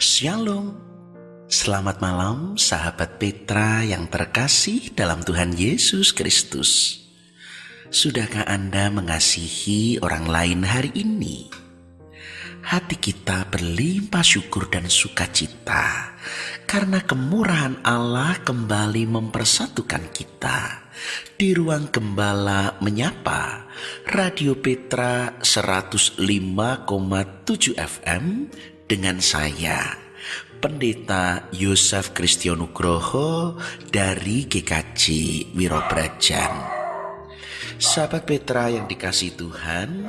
Shalom, selamat malam sahabat Petra yang terkasih dalam Tuhan Yesus Kristus. Sudahkah Anda mengasihi orang lain hari ini? Hati kita berlimpah syukur dan sukacita karena kemurahan Allah kembali mempersatukan kita di ruang Gembala Menyapa Radio Petra 105,7 FM dengan saya, Pendeta Yosef Kristianugroho dari GKJ Wirobrajan. Sahabat Petra yang dikasihi Tuhan,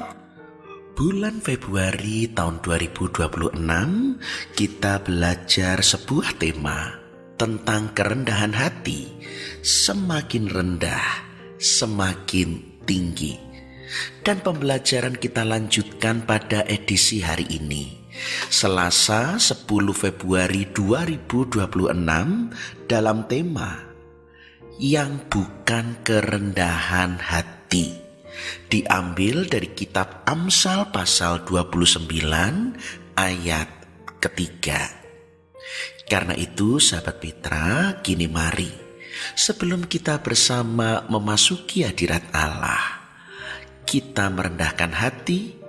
bulan Februari tahun 2026 kita belajar sebuah tema tentang kerendahan hati. Semakin rendah, semakin tinggi. Dan pembelajaran kita lanjutkan pada edisi hari ini, Selasa 10 Februari 2026 dalam tema yang bukan kerendahan hati. Diambil dari kitab Amsal pasal 29 ayat ketiga. Karena itu sahabat Petra, kini mari sebelum kita bersama memasuki hadirat Allah, kita merendahkan hati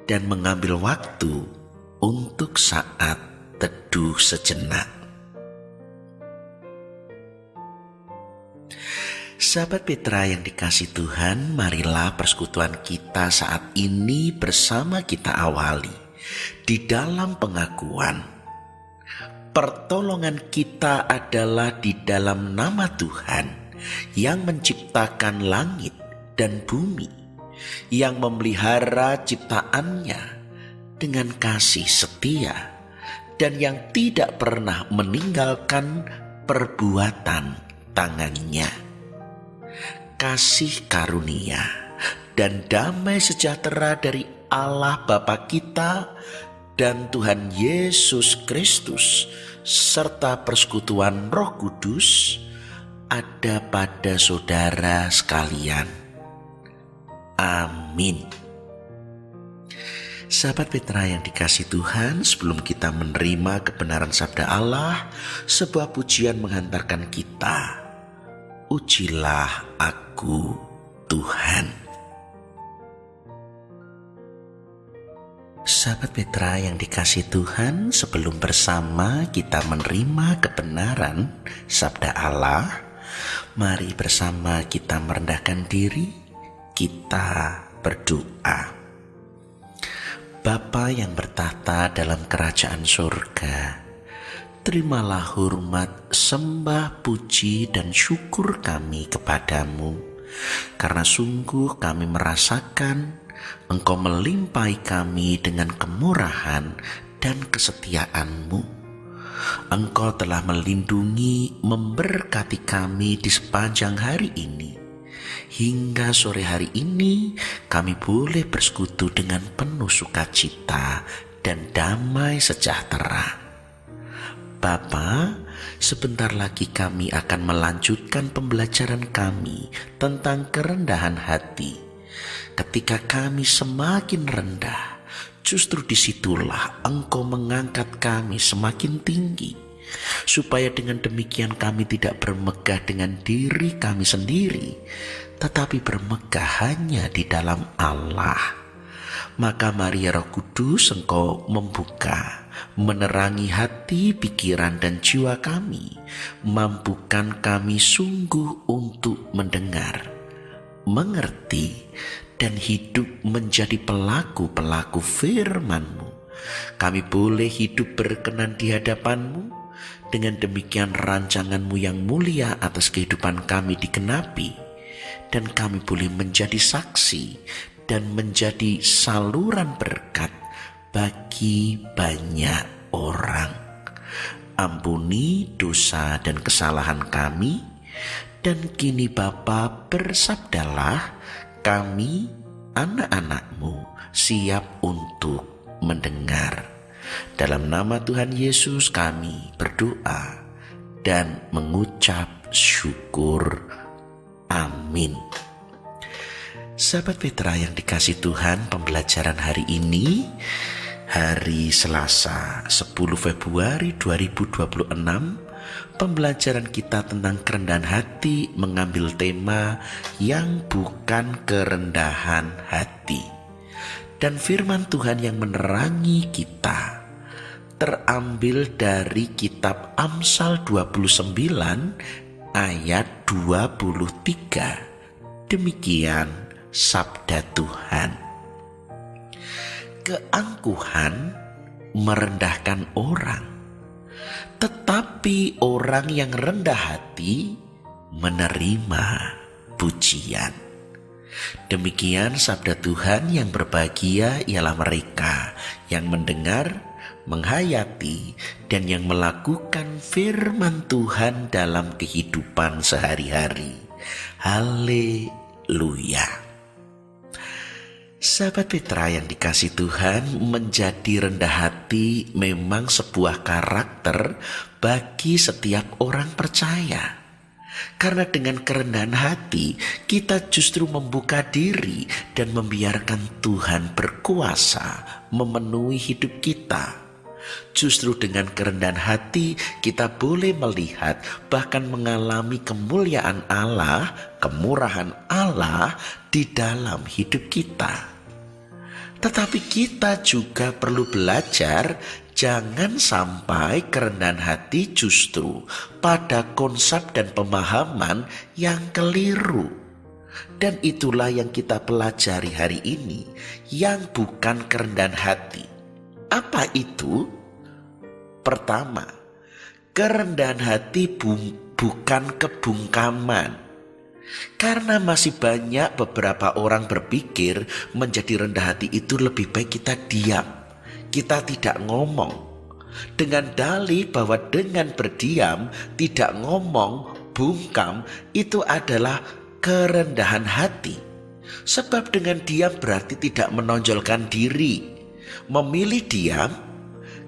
dan mengambil waktu untuk saat teduh sejenak. Sahabat Petra yang dikasihi Tuhan, marilah persekutuan kita saat ini bersama kita awali di dalam pengakuan. Pertolongan kita adalah di dalam nama Tuhan yang menciptakan langit dan bumi, yang memelihara ciptaannya dengan kasih setia dan yang tidak pernah meninggalkan perbuatan tangannya. Kasih karunia dan damai sejahtera dari Allah Bapa kita dan Tuhan Yesus Kristus serta persekutuan Roh Kudus ada pada saudara sekalian. Amin. Sahabat Petra yang dikasihi Tuhan, sebelum kita menerima kebenaran sabda Allah, sebuah pujian menghantarkan kita. Ujilah aku, Tuhan. Sahabat Petra yang dikasihi Tuhan, sebelum bersama kita menerima kebenaran sabda Allah, mari bersama kita merendahkan diri, kita berdoa. Bapa yang bertahta dalam kerajaan surga, terimalah hormat, sembah, puji, dan syukur kami kepadamu, karena sungguh kami merasakan Engkau melimpahi kami dengan kemurahan dan kesetiaan-Mu. Engkau telah melindungi, memberkati kami di sepanjang hari ini. Hingga sore hari ini kami boleh bersekutu dengan penuh sukacita dan damai sejahtera. Bapa, sebentar lagi kami akan melanjutkan pembelajaran kami tentang kerendahan hati. Ketika kami semakin rendah, justru disitulah Engkau mengangkat kami semakin tinggi, supaya dengan demikian kami tidak bermegah dengan diri kami sendiri, tetapi bermegah hanya di dalam Allah. Maka mari Roh Kudus Engkau membuka, menerangi hati, pikiran, dan jiwa kami, mampukan kami sungguh untuk mendengar, mengerti, dan hidup menjadi pelaku-pelaku firman-Mu. Kami boleh hidup berkenan di hadapan-Mu. Dengan demikian rancangan-Mu yang mulia atas kehidupan kami digenapi, dan kami boleh menjadi saksi dan menjadi saluran berkat bagi banyak orang. Ampuni dosa dan kesalahan kami, dan kini Bapa, bersabdalah, kami anak-anak-Mu siap untuk mendengar. Dalam nama Tuhan Yesus kami berdoa dan mengucap syukur. Amin. Sahabat Petra yang dikasihi Tuhan, pembelajaran hari ini Hari Selasa 10 Februari 2026, pembelajaran kita tentang kerendahan hati mengambil tema yang bukan kerendahan hati. Dan firman Tuhan yang menerangi kita terambil dari kitab Amsal 29 ayat 23. Demikian sabda Tuhan. Keangkuhan merendahkan orang, tetapi orang yang rendah hati menerima pujian. Demikian sabda Tuhan. Yang berbahagia ialah mereka yang mendengar, menghayati, dan yang melakukan firman Tuhan dalam kehidupan sehari-hari. Haleluya. Sahabat Petra yang dikasihi Tuhan, menjadi rendah hati memang sebuah karakter bagi setiap orang percaya. Karena dengan kerendahan hati, kita justru membuka diri dan membiarkan Tuhan berkuasa memenuhi hidup kita. Justru dengan kerendahan hati kita boleh melihat bahkan mengalami kemuliaan Allah, kemurahan Allah di dalam hidup kita. Tetapi kita juga perlu belajar jangan sampai kerendahan hati justru pada konsep dan pemahaman yang keliru. Dan itulah yang kita pelajari hari ini, yang bukan kerendahan hati. Apa itu? Pertama, kerendahan hati bukan kebungkaman. Karena masih banyak beberapa orang berpikir menjadi rendah hati itu lebih baik kita diam, kita tidak ngomong. Dengan dalih bahwa dengan berdiam, tidak ngomong, bungkam, itu adalah kerendahan hati. Sebab dengan diam berarti tidak menonjolkan diri. Memilih diam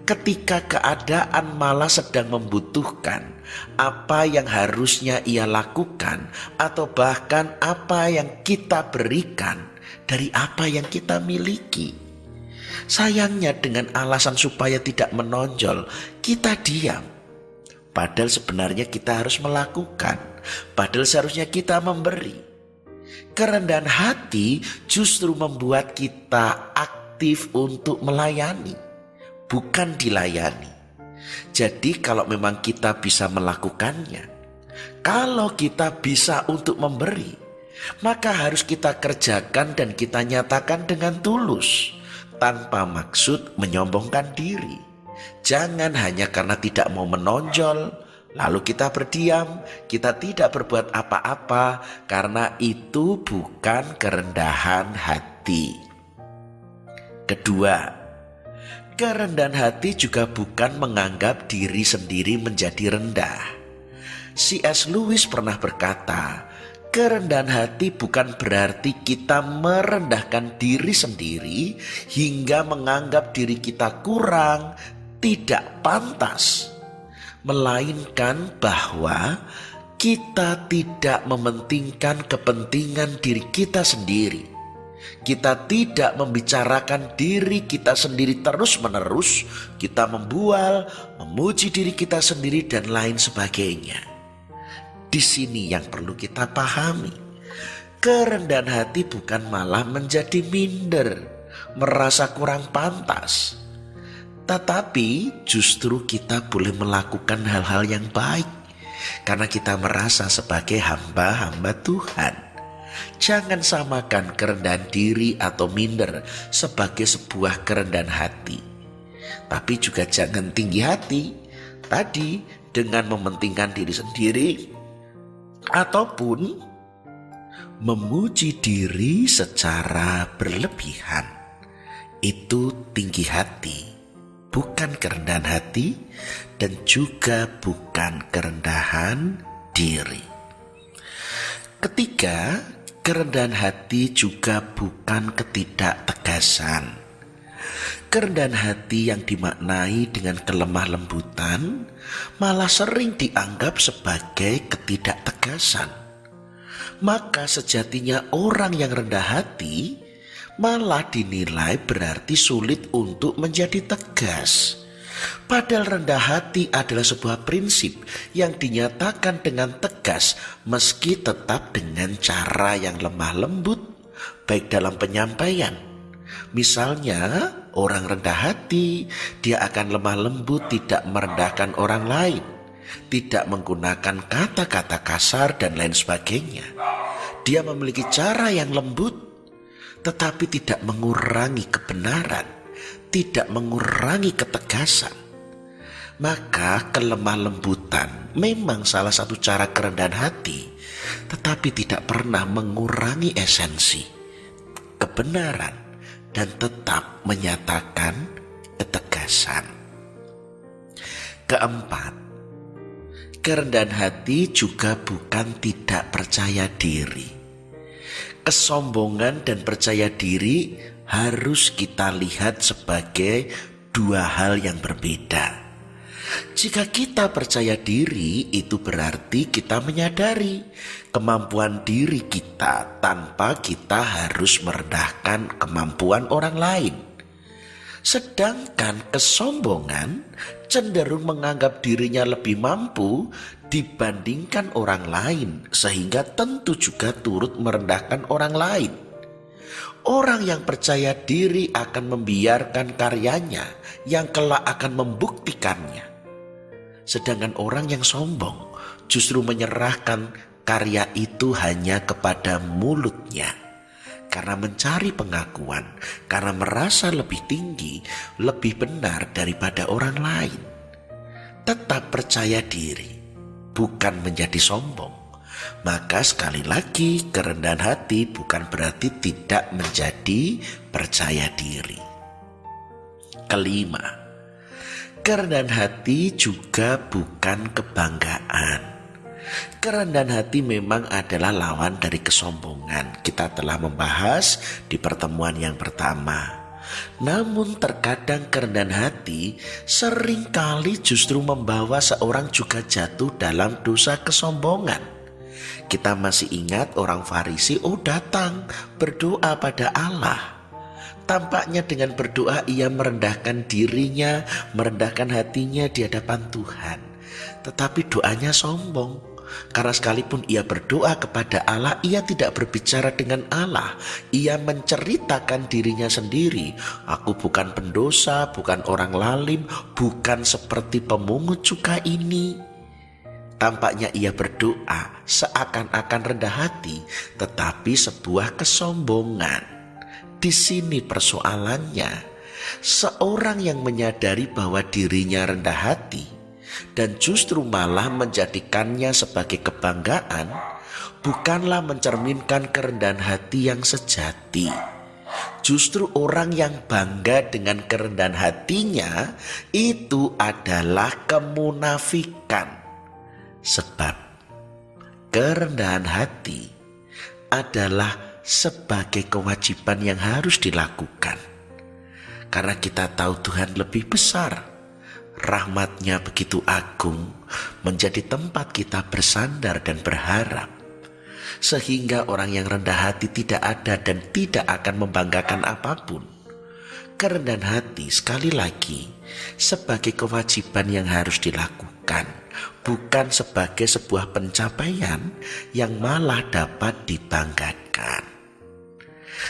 ketika keadaan malah sedang membutuhkan apa yang harusnya ia lakukan, atau bahkan apa yang kita berikan dari apa yang kita miliki. Sayangnya dengan alasan supaya tidak menonjol, kita diam. Padahal sebenarnya kita harus melakukan, padahal seharusnya kita memberi. Kerendahan hati justru membuat kita aktif untuk melayani, bukan dilayani. Jadi kalau memang kita bisa melakukannya, kalau kita bisa untuk memberi, maka harus kita kerjakan dan kita nyatakan dengan tulus, tanpa maksud menyombongkan diri. Jangan hanya karena tidak mau menonjol, lalu kita berdiam, kita tidak berbuat apa-apa, karena itu bukan kerendahan hati. Kedua, kerendahan hati juga bukan menganggap diri sendiri menjadi rendah. C.S. Lewis pernah berkata, kerendahan hati bukan berarti kita merendahkan diri sendiri hingga menganggap diri kita kurang, tidak pantas. Melainkan bahwa kita tidak mementingkan kepentingan diri kita sendiri. Kita tidak membicarakan diri kita sendiri terus-menerus. Kita membual, memuji diri kita sendiri dan lain sebagainya. Di sini yang perlu kita pahami, kerendahan hati bukan malah menjadi minder, merasa kurang pantas. Tetapi justru kita boleh melakukan hal-hal yang baik karena kita merasa sebagai hamba-hamba Tuhan. Jangan samakan kerendahan diri atau minder sebagai sebuah kerendahan hati. Tapi juga jangan tinggi hati tadi dengan mementingkan diri sendiri ataupun memuji diri secara berlebihan. Itu tinggi hati, bukan kerendahan hati, dan juga bukan kerendahan diri. Ketiga, kerendahan hati juga bukan ketidaktegasan. Kerendahan hati yang dimaknai dengan kelemah lembutan malah sering dianggap sebagai ketidaktegasan. Maka sejatinya orang yang rendah hati malah dinilai berarti sulit untuk menjadi tegas. Padahal rendah hati adalah sebuah prinsip yang dinyatakan dengan tegas meski tetap dengan cara yang lemah lembut, baik dalam penyampaian. Misalnya, orang rendah hati, dia akan lemah lembut, tidak merendahkan orang lain, tidak menggunakan kata-kata kasar dan lain sebagainya. Dia memiliki cara yang lembut, tetapi tidak mengurangi kebenaran, tidak mengurangi ketegasan. Maka kelemah lembutan memang salah satu cara kerendahan hati, tetapi tidak pernah mengurangi esensi kebenaran dan tetap menyatakan ketegasan. Keempat, kerendahan hati juga bukan tidak percaya diri. Kesombongan dan percaya diri harus kita lihat sebagai dua hal yang berbeda. Jika kita percaya diri, itu berarti kita menyadari kemampuan diri kita tanpa kita harus merendahkan kemampuan orang lain. Sedangkan kesombongan cenderung menganggap dirinya lebih mampu dibandingkan orang lain, sehingga tentu juga turut merendahkan orang lain. Orang yang percaya diri akan membiarkan karyanya yang kelak akan membuktikannya. Sedangkan orang yang sombong justru menyerahkan karya itu hanya kepada mulutnya, karena mencari pengakuan, karena merasa lebih tinggi, lebih benar daripada orang lain. Tetap percaya diri, bukan menjadi sombong. Maka sekali lagi, kerendahan hati bukan berarti tidak menjadi percaya diri. Kelima, kerendahan hati juga bukan kebanggaan. Kerendahan hati memang adalah lawan dari kesombongan. Kita telah membahas di pertemuan yang pertama. Namun terkadang kerendahan hati seringkali justru membawa seorang juga jatuh dalam dosa kesombongan. Kita masih ingat orang Farisi datang berdoa pada Allah. Tampaknya dengan berdoa ia merendahkan dirinya, merendahkan hatinya di hadapan Tuhan. Tetapi doanya sombong, karena sekalipun ia berdoa kepada Allah, ia tidak berbicara dengan Allah. Ia menceritakan dirinya sendiri. Aku bukan pendosa, bukan orang lalim, bukan seperti pemungut cukai ini. Tampaknya ia berdoa seakan-akan rendah hati, tetapi sebuah kesombongan. Di sini persoalannya, seorang yang menyadari bahwa dirinya rendah hati dan justru malah menjadikannya sebagai kebanggaan, bukanlah mencerminkan kerendahan hati yang sejati. Justru orang yang bangga dengan kerendahan hatinya itu adalah kemunafikan. Sebab kerendahan hati adalah sebagai kewajiban yang harus dilakukan. Karena kita tahu Tuhan lebih besar, rahmat-Nya begitu agung, menjadi tempat kita bersandar dan berharap. Sehingga orang yang rendah hati tidak ada dan tidak akan membanggakan apapun. Kerendahan hati sekali lagi sebagai kewajiban yang harus dilakukan, bukan sebagai sebuah pencapaian yang malah dapat dibanggakan.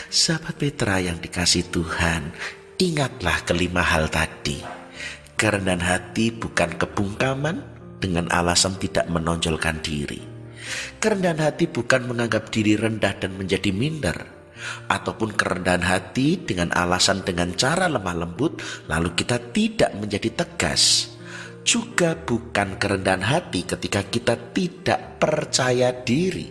Sahabat Petra yang dikasihi Tuhan, ingatlah kelima hal tadi. Kerendahan hati bukan kebungkaman dengan alasan tidak menonjolkan diri. Kerendahan hati bukan menganggap diri rendah dan menjadi minder. Ataupun kerendahan hati dengan alasan dengan cara lemah lembut lalu kita tidak menjadi tegas. Juga bukan kerendahan hati ketika kita tidak percaya diri.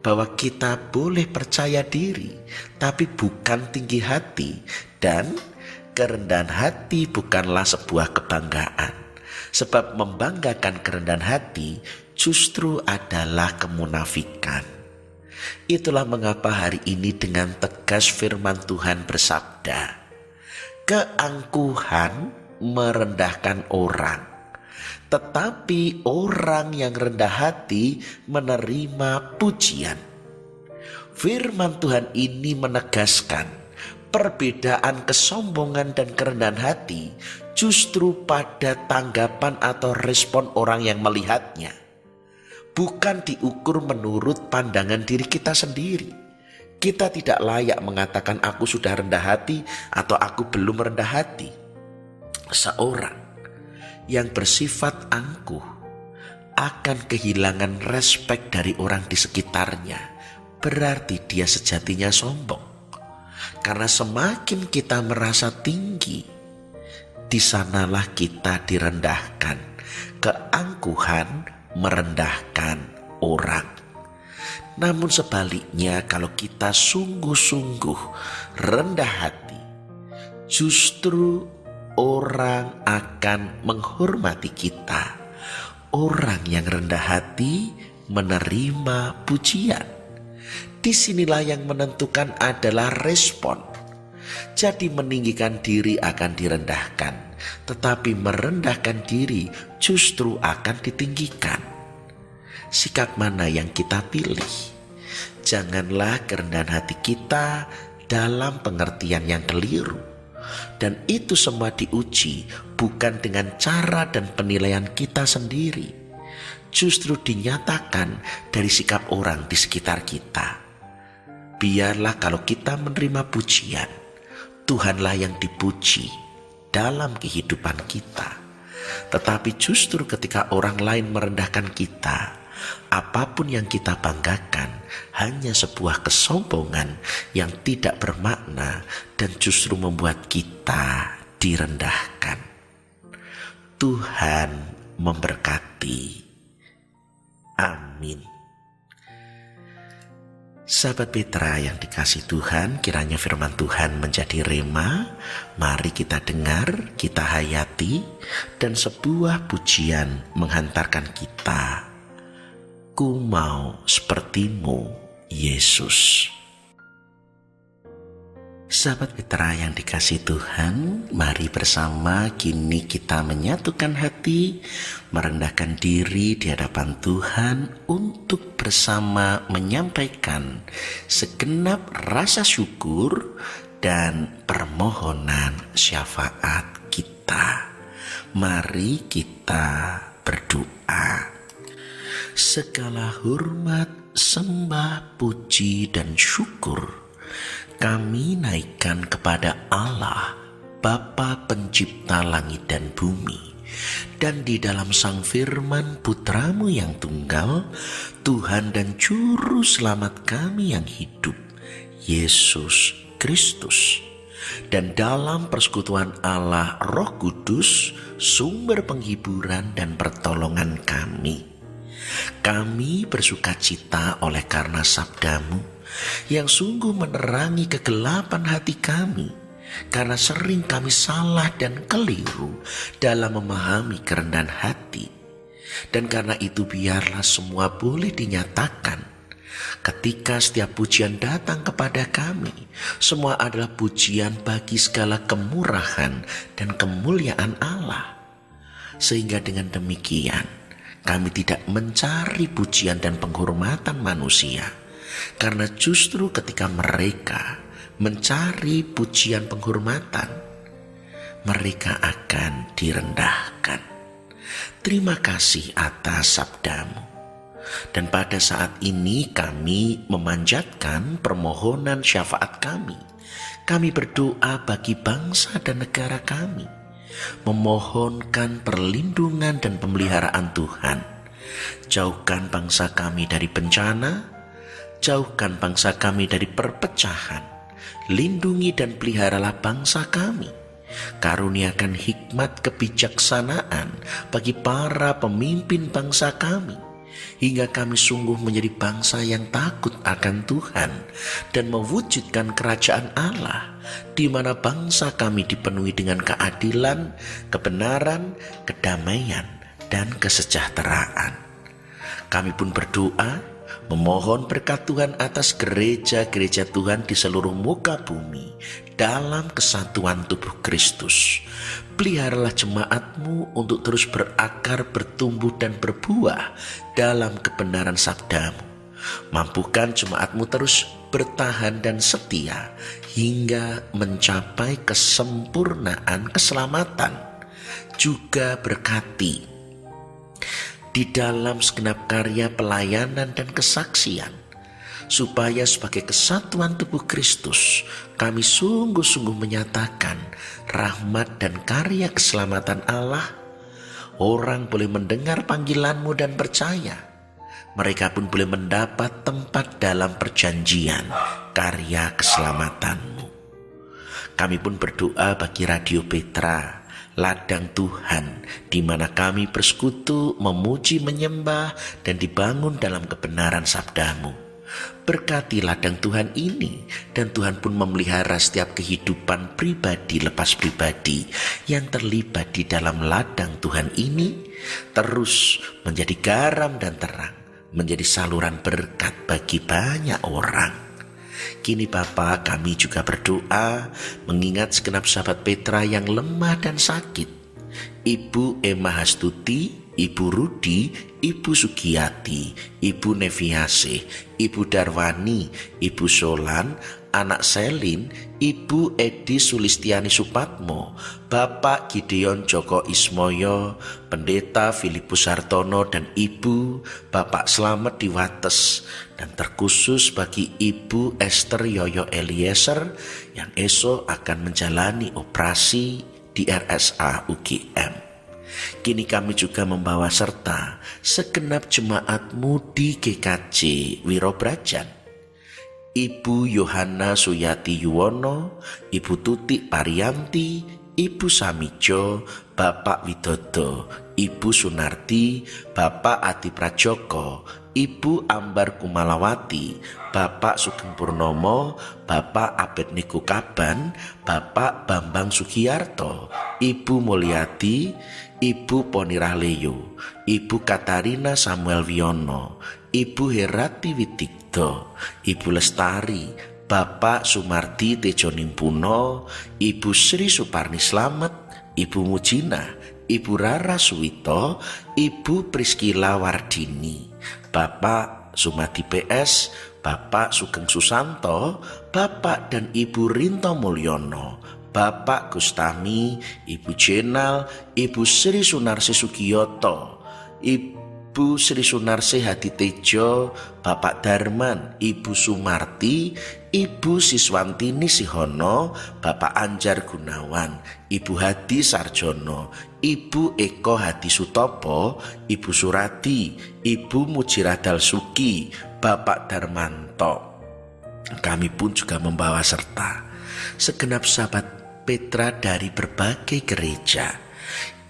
Bahwa kita boleh percaya diri tapi bukan tinggi hati. Dan kerendahan hati bukanlah sebuah kebanggaan. Sebab membanggakan kerendahan hati justru adalah kemunafikan. Itulah mengapa hari ini dengan tegas firman Tuhan bersabda, keangkuhan merendahkan orang, tetapi orang yang rendah hati menerima pujian. Firman Tuhan ini menegaskan perbedaan kesombongan dan kerendahan hati justru pada tanggapan atau respon orang yang melihatnya, bukan diukur menurut pandangan diri kita sendiri. Kita tidak layak mengatakan aku sudah rendah hati atau aku belum rendah hati. Seorang yang bersifat angkuh akan kehilangan respek dari orang di sekitarnya, berarti dia sejatinya sombong. Karena semakin kita merasa tinggi, di sanalah kita direndahkan. Keangkuhan merendahkan orang. Namun sebaliknya, kalau kita sungguh-sungguh rendah hati, justru orang akan menghormati kita. Orang yang rendah hati menerima pujian. Disinilah yang menentukan adalah respon. Jadi meninggikan diri akan direndahkan, tetapi merendahkan diri justru akan ditinggikan. Sikap mana yang kita pilih? Janganlah kerendahan hati kita dalam pengertian yang keliru. Dan itu semua diuji bukan dengan cara dan penilaian kita sendiri, justru dinyatakan dari sikap orang di sekitar kita. Biarlah kalau kita menerima pujian, Tuhanlah yang dipuji dalam kehidupan kita. Tetapi justru ketika orang lain merendahkan kita, apapun yang kita banggakan hanya sebuah kesombongan yang tidak bermakna dan justru membuat kita direndahkan. Tuhan memberkati. Amin. Sahabat Petra yang dikasih Tuhan, kiranya firman Tuhan menjadi rema. Mari kita dengar, kita hayati, dan sebuah pujian menghantarkan kita. Ku mau sepertimu, Yesus. Sahabat Petra yang dikasih Tuhan, mari bersama kini kita menyatukan hati, merendahkan diri di hadapan Tuhan untuk bersama menyampaikan segenap rasa syukur dan permohonan syafaat kita. Mari kita berdoa. Segala hormat, sembah, puji, dan syukur kami naikkan kepada Allah, Bapa Pencipta langit dan bumi, dan di dalam Sang Firman Putramu yang tunggal, Tuhan dan Juru Selamat kami yang hidup, Yesus Kristus. Dan dalam persekutuan Allah Roh Kudus, sumber penghiburan dan pertolongan kami bersukacita oleh karena sabdamu yang sungguh menerangi kegelapan hati kami, karena sering kami salah dan keliru dalam memahami kerendahan hati. Dan karena itu biarlah semua boleh dinyatakan. Ketika setiap pujian datang kepada kami, semua adalah pujian bagi segala kemurahan dan kemuliaan Allah. Sehingga dengan demikian kami tidak mencari pujian dan penghormatan manusia, karena justru ketika mereka mencari pujian penghormatan, mereka akan direndahkan. Terima kasih atas sabdamu. Dan pada saat ini kami memanjatkan permohonan syafaat kami. Kami berdoa bagi bangsa dan negara kami, memohonkan perlindungan dan pemeliharaan Tuhan. Jauhkan bangsa kami dari bencana, jauhkan bangsa kami dari perpecahan. Lindungi dan peliharalah bangsa kami. Karuniakan hikmat kebijaksanaan bagi para pemimpin bangsa kami, hingga kami sungguh menjadi bangsa yang takut akan Tuhan dan mewujudkan kerajaan Allah, di mana bangsa kami dipenuhi dengan keadilan, kebenaran, kedamaian, dan kesejahteraan. Kami pun berdoa, memohon berkat Tuhan atas gereja-gereja Tuhan di seluruh muka bumi dalam kesatuan tubuh Kristus. Peliharalah jemaat-Mu untuk terus berakar, bertumbuh, dan berbuah dalam kebenaran sabda-Mu. Mampukan jemaat-Mu terus bertahan dan setia hingga mencapai kesempurnaan keselamatan. Juga berkati di dalam segenap karya pelayanan dan kesaksian, supaya sebagai kesatuan tubuh Kristus kami sungguh-sungguh menyatakan rahmat dan karya keselamatan Allah. Orang boleh mendengar panggilanmu dan percaya. Mereka pun boleh mendapat tempat dalam perjanjian karya keselamatanmu. Kami pun berdoa bagi Radio Petra, ladang Tuhan, di mana kami bersekutu, memuji, menyembah, dan dibangun dalam kebenaran sabdamu. Berkati ladang Tuhan ini, dan Tuhan pun memelihara setiap kehidupan pribadi lepas pribadi yang terlibat di dalam ladang Tuhan ini, terus menjadi garam dan terang, menjadi saluran berkat bagi banyak orang. Kini Bapa, kami juga berdoa mengingat segenap sahabat Petra yang lemah dan sakit. Ibu Emma Hastuti, Ibu Rudi, Ibu Sugiyati, Ibu Neviase, Ibu Darwani, Ibu Solan, anak Selin, Ibu Edi Sulistiani Supatmo, Bapak Gideon Joko Ismoyo, Pendeta Filipus Hartono, dan Ibu Bapak Slamet di Wates, dan terkhusus bagi Ibu Esther Yoyo Eliezer yang esok akan menjalani operasi di RSA UGM. Kini kami juga membawa serta segenap jemaatmu di GKJ Wirobrajan, Ibu Yohana Suyati Yuwono, Ibu Tutik Parianti, Ibu Samijo, Bapak Widodo, Ibu Sunarti, Bapak Adi Prajoko, Ibu Ambar Kumalawati, Bapak Sugeng Purnomo, Bapak Abednego Kaban, Bapak Bambang Sugiyarto, Ibu Mulyadi, Ibu Poni Rahleyo, Ibu Katarina Samuel Wiono, Ibu Herati Widigdo, Ibu Lestari, Bapak Sumardi Tejo Nimpuno, Ibu Sri Suparni Slamet, Ibu Mujina, Ibu Rara Suwito, Ibu Priskila Wardini, Bapak Sumadi PS, Bapak Sugeng Susanto, Bapak dan Ibu Rinto Mulyono, Bapak Gustami, Ibu Jenal, Ibu Sri Sunarsi Sugiyoto, Ibu Sri Sunarsi Hadi Tejo, Bapak Darman, Ibu Sumarti, Ibu Siswantini Sihono, Bapak Anjar Gunawan, Ibu Hadi Sarjono, Ibu Eko Hadi Sutopo, Ibu Surati, Ibu Mujiradal Suki, Bapak Darmanto. Kami pun juga membawa serta segenap sahabat Petra dari berbagai gereja,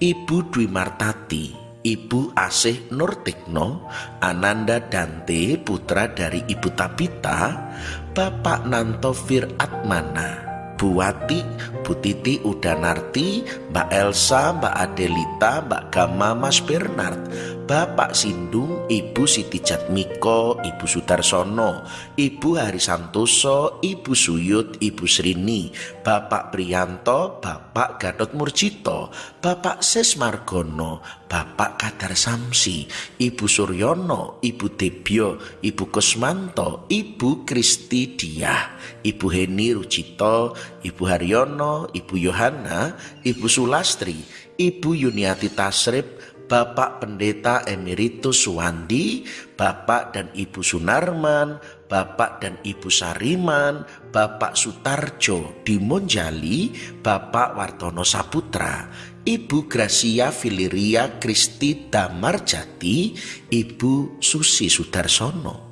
Ibu Dwi Martati, Ibu Asih Nurtikno, Ananda Dante putra dari Ibu Tabita, Bapak Nanto Firatmana, Bu Wati, Bu Titi Udanarti, Mbak Elsa, Mbak Adelita, Mbak Gama, Mas Bernard, Bapak Sindung, Ibu Siti Jatmiko, Ibu Sudarsono, Ibu Hari Santoso, Ibu Suyut, Ibu Srini, Bapak Priyanto, Bapak Gatot Murjito, Bapak Ses Margono, Bapak Kadar Samsi, Ibu Suryono, Ibu Debyo, Ibu Kusmanto, Ibu Kristi Diah, Ibu Heni Rucito, Ibu Haryono, Ibu Yohana, Ibu Sulastri, Ibu Yuniati Tasrip, Bapak Pendeta Emeritus Suwandi, Bapak dan Ibu Sunarman, Bapak dan Ibu Sariman, Bapak Sutarjo di Monjali, Bapak Wartono Saputra, Ibu Gracia Filiria Kristi Damarjati, Ibu Susi Sudarsono.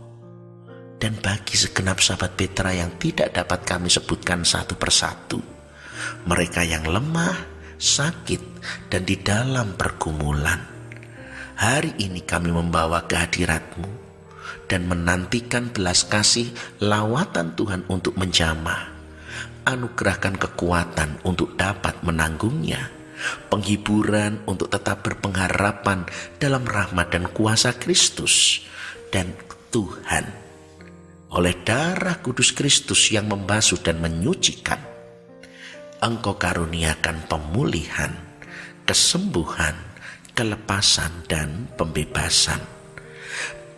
Dan bagi segenap sahabat Petra yang tidak dapat kami sebutkan satu persatu, mereka yang lemah, sakit, dan di dalam pergumulan, hari ini kami membawa kehadirat-Mu dan menantikan belas kasih lawatan Tuhan untuk menjamah. Anugerahkan kekuatan untuk dapat menanggungnya, penghiburan untuk tetap berpengharapan dalam rahmat dan kuasa Kristus. Dan Tuhan, oleh darah kudus Kristus yang membasuh dan menyucikan, Engkau karuniakan pemulihan, kesembuhan, kelepasan, dan pembebasan.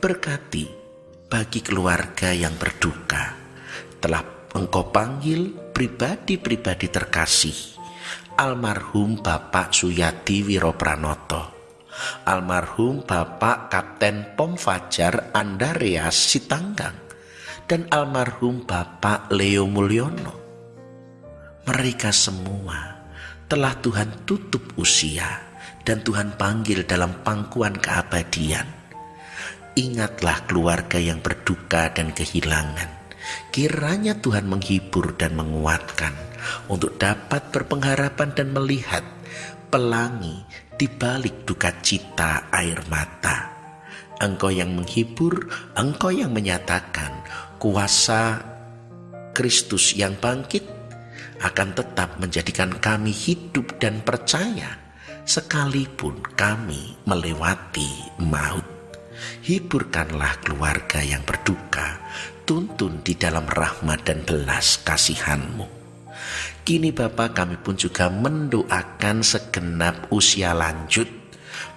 Berkati bagi keluarga yang berduka, telah Engkau panggil pribadi-pribadi terkasih, almarhum Bapak Suyadi Wiropranoto, almarhum Bapak Kapten Pom Fajar Andareas Sitanggang, dan almarhum Bapak Leo Mulyono. Mereka semua telah Tuhan tutup usia dan Tuhan panggil dalam pangkuan keabadian. Ingatlah keluarga yang berduka dan kehilangan. Kiranya Tuhan menghibur dan menguatkan untuk dapat berpengharapan dan melihat pelangi di balik duka cita air mata. Engkau yang menghibur, Engkau yang menyatakan kuasa Kristus yang bangkit akan tetap menjadikan kami hidup dan percaya sekalipun kami melewati maut. Hiburkanlah keluarga yang berduka, tuntun di dalam rahmat dan belas kasihan-Mu. Kini Bapa, kami pun juga mendoakan segenap usia lanjut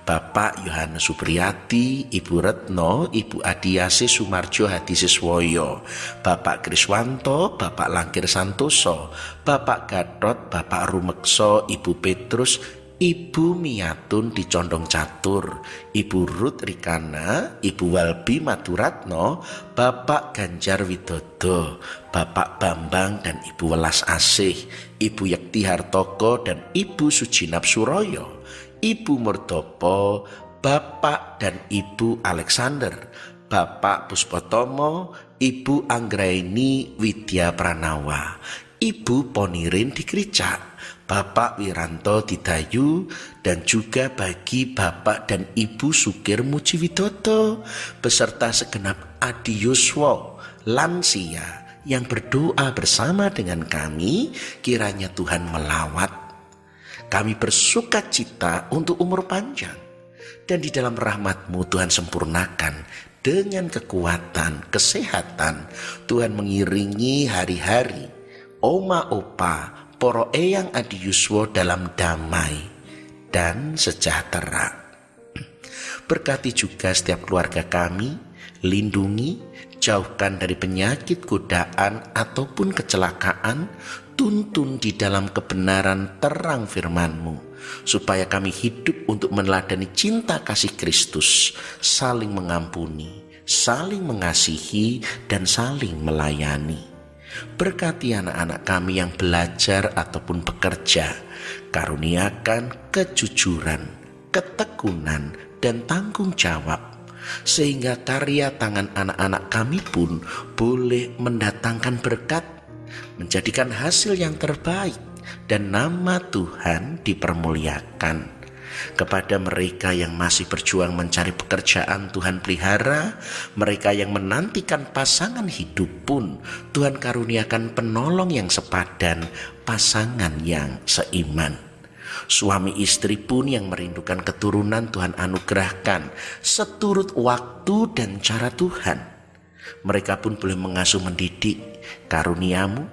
Bapak Yohanes Supriyati, Ibu Retno, Ibu Adiase Sumarjo Hadisiswoyo, Bapak Kriswanto, Bapak Langkir Santoso, Bapak Gatot, Bapak Rumekso, Ibu Petrus, Ibu Miatun di Condong Catur, Ibu Ruth Rikana, Ibu Walbi Maturatno, Bapak Ganjar Widodo, Bapak Bambang dan Ibu Welas Asih, Ibu Yekti Hartoko dan Ibu Sujinap Suroyo, Ibu Murtopo, Bapak dan Ibu Alexander, Bapak Puspotomo, Ibu Anggraini Widya Pranawa, Ibu Ponirin di Kricak, Bapak Wiranto di Dayu, dan juga bagi Bapak dan Ibu Sukir Mujiwidodo beserta segenap Adi Yuswo lansia yang berdoa bersama dengan kami. Kiranya Tuhan melawat. Kami bersuka cita untuk umur panjang, dan di dalam rahmat-Mu Tuhan sempurnakan dengan kekuatan, kesehatan. Tuhan mengiringi hari-hari Oma Opa Poro Eyang Adi Yuswo dalam damai dan sejahtera. Berkati juga setiap keluarga kami, lindungi, jauhkan dari penyakit, godaan ataupun kecelakaan, tuntun di dalam kebenaran terang firman-Mu, supaya kami hidup untuk meneladani cinta kasih Kristus, saling mengampuni, saling mengasihi, dan saling melayani. Berkati anak-anak kami yang belajar ataupun bekerja, karuniakan kejujuran, ketekunan, dan tanggung jawab, sehingga karya tangan anak-anak kami pun boleh mendatangkan berkat, menjadikan hasil yang terbaik, dan nama Tuhan dipermuliakan. Kepada mereka yang masih berjuang mencari pekerjaan, Tuhan pelihara. Mereka yang menantikan pasangan hidup pun Tuhan karuniakan penolong yang sepadan, pasangan yang seiman. Suami istri pun yang merindukan keturunan Tuhan anugerahkan seturut waktu dan cara Tuhan. Mereka pun boleh mengasuh mendidik karunia-Mu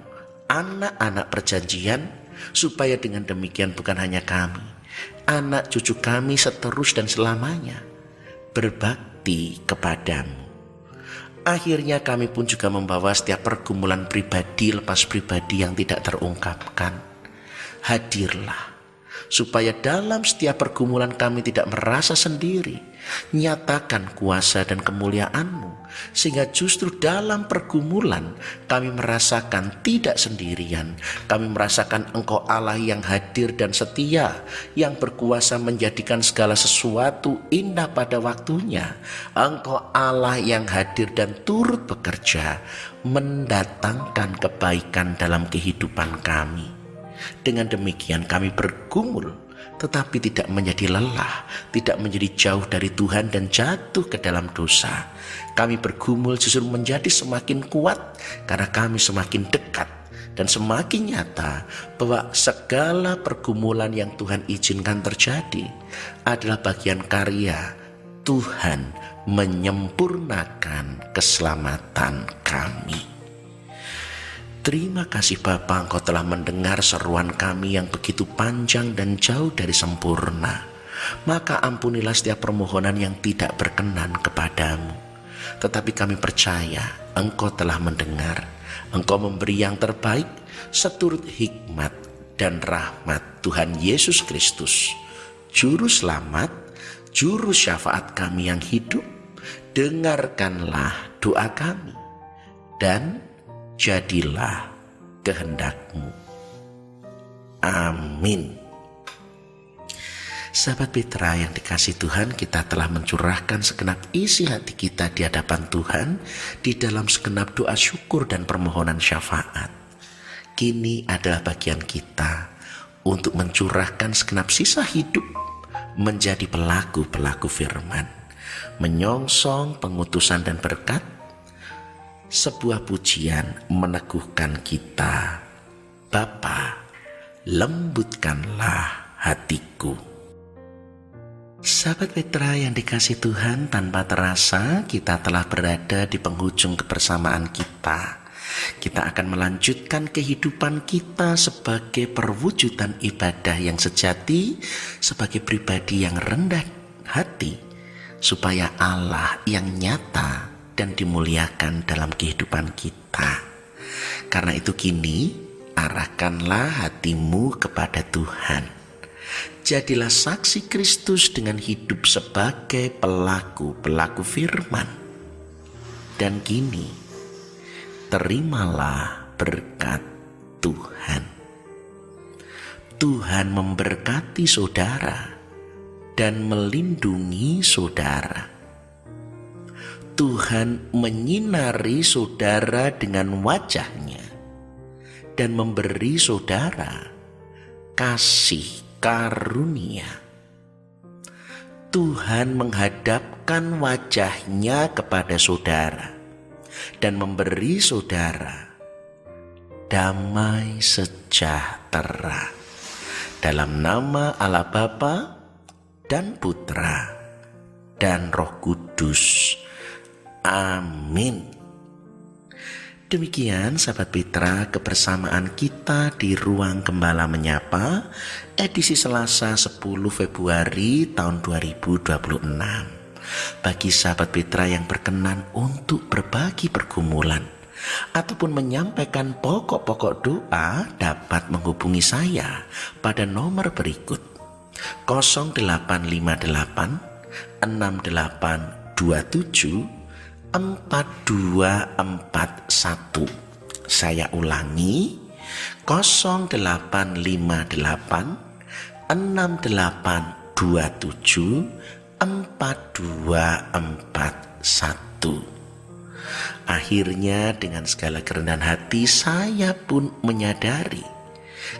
anak-anak perjanjian, supaya dengan demikian bukan hanya kami, anak cucu kami seterus dan selamanya berbakti kepadamu. Akhirnya kami pun juga membawa setiap pergumulan pribadi lepas pribadi yang tidak terungkapkan. Hadirlah, supaya dalam setiap pergumulan kami tidak merasa sendiri. Nyatakan kuasa dan kemuliaan-Mu, sehingga justru dalam pergumulan kami merasakan tidak sendirian. Kami merasakan Engkau Allah yang hadir dan setia, yang berkuasa menjadikan segala sesuatu indah pada waktunya. Engkau Allah yang hadir dan turut bekerja, mendatangkan kebaikan dalam kehidupan kami. Dengan demikian kami bergumul, tetapi tidak menjadi lelah, tidak menjadi jauh dari Tuhan dan jatuh ke dalam dosa. Kami bergumul justru menjadi semakin kuat, karena kami semakin dekat dan semakin nyata bahwa segala pergumulan yang Tuhan izinkan terjadi adalah bagian karya Tuhan menyempurnakan keselamatan kami. Terima kasih Bapa, Engkau telah mendengar seruan kami yang begitu panjang dan jauh dari sempurna. Maka ampunilah setiap permohonan yang tidak berkenan kepadamu. Tetapi kami percaya Engkau telah mendengar, Engkau memberi yang terbaik seturut hikmat dan rahmat Tuhan Yesus Kristus, Juru Selamat, Juru Syafaat kami yang hidup. Dengarkanlah doa kami dan jadilah kehendak-Mu. Amin. Sahabat Petra yang dikasihi Tuhan, kita telah mencurahkan segenap isi hati kita di hadapan Tuhan di dalam segenap doa syukur dan permohonan syafaat. Kini adalah bagian kita untuk mencurahkan segenap sisa hidup menjadi pelaku-pelaku firman, menyongsong pengutusan dan berkat. Sebuah pujian meneguhkan kita, Bapa, lembutkanlah hatiku. Sahabat Petra yang dikasihi Tuhan, tanpa terasa kita telah berada di penghujung kebersamaan kita. Kita akan melanjutkan kehidupan kita sebagai perwujudan ibadah yang sejati, sebagai pribadi yang rendah hati, supaya Allah yang nyata dan dimuliakan dalam kehidupan kita. Karena itu kini arahkanlah hatimu kepada Tuhan. Jadilah saksi Kristus dengan hidup sebagai pelaku-pelaku firman. Dan kini, terimalah berkat Tuhan. Tuhan memberkati saudara dan melindungi saudara. Tuhan menyinari saudara dengan wajah-Nya dan memberi saudara kasih karunia. Tuhan menghadapkan wajah-Nya kepada saudara dan memberi saudara damai sejahtera. Dalam nama Allah Bapa dan Putra dan Roh Kudus. Amin. Demikian sahabat Petra, kebersamaan kita di Ruang Gembala Menyapa edisi Selasa 10 Februari tahun 2026. Bagi sahabat Petra yang berkenan untuk berbagi pergumulan ataupun menyampaikan pokok-pokok doa, dapat menghubungi saya pada nomor berikut: 0858 6827 4241. Saya ulangi, 0858 6827 4241. Akhirnya dengan segala kerendahan hati saya pun menyadari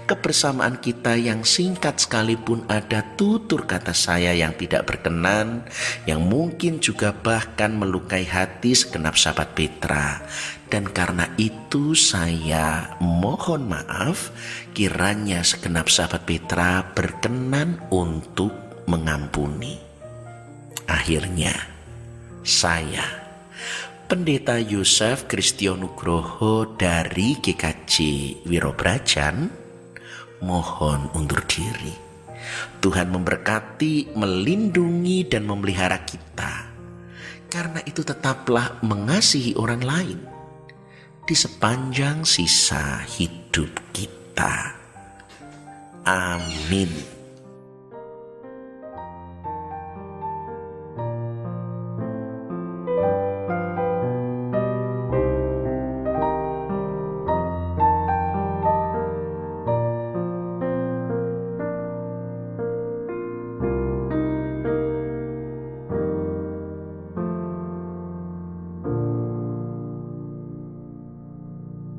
kebersamaan kita yang singkat sekalipun ada tutur kata saya yang tidak berkenan, yang mungkin juga bahkan melukai hati segenap sahabat Petra. Dan karena itu saya mohon maaf, kiranya segenap sahabat Petra berkenan untuk mengampuni. Akhirnya saya, Pendeta Yosef Kristionugroho dari GKJ Wirobrajan, mohon undur diri. Tuhan memberkati, melindungi dan memelihara kita. Karena itu tetaplah mengasihi orang lain di sepanjang sisa hidup kita. Amin.